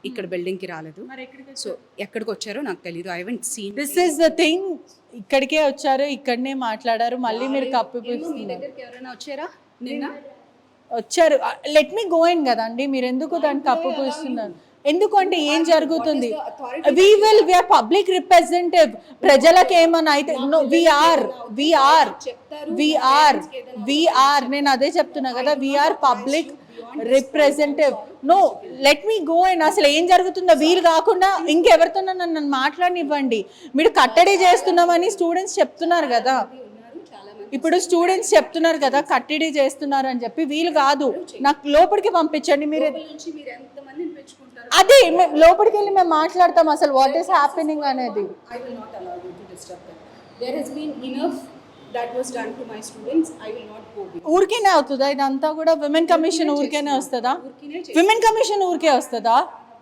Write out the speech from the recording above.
ఇక్కడ బిల్డింగ్కి రాలేదు. సో ఎక్కడికి వచ్చారో నాకు తెలియదు. I haven't seen. This is the thing, ఇక్కడికే వచ్చారు, ఇక్కడనే మాట్లాడారు, మళ్ళీ మీరు మీ కప్పిపిస్తున్నారు. దగ్గరికి ఎవరైనా వచ్చారా నిన్న? వచ్చారు, లెట్ మీ గో ఇన్ కదండి, మీరు ఎందుకు దాన్ని కప్పిపిస్తున్నారు? ఎందుకు అంటే ఏం జరుగుతుంది? We are public representative. ప్రజలకు ఏమన్నా అయితే వీఆర్ నేను అదే చెప్తున్నా కదా, we are public representative. No, let me go and అసలు ఏం జరుగుతుందో వీలు కాకుండా ఇంకెవరితో నన్ను మాట్లాడనివ్వండి. మీరు కట్టడి చేస్తున్నామని స్టూడెంట్స్ చెప్తున్నారు కదా, ఇప్పుడు స్టూడెంట్స్ చెప్తున్నారు కదా కట్టడి చేస్తున్నారు అని చెప్పి. వీలు కాదు, నాకు లోపలికి పంపించండి. మీరు అదే లోపలికి వెళ్ళి మేము మాట్లాడతాం అసలు వాట్ ఈస్ హ్యాపెనింగ్ అనేది. I will not allow you to disturb them. There has been enough that was done to my students. I will not go beyond. ఊరికేనే అవుతుందా ఇదంతా కూడా? విమెన్ కమిషన్ ఊరికేనే వస్తుందా? విమెన్ కమిషన్ ఊరికే వస్తుందా?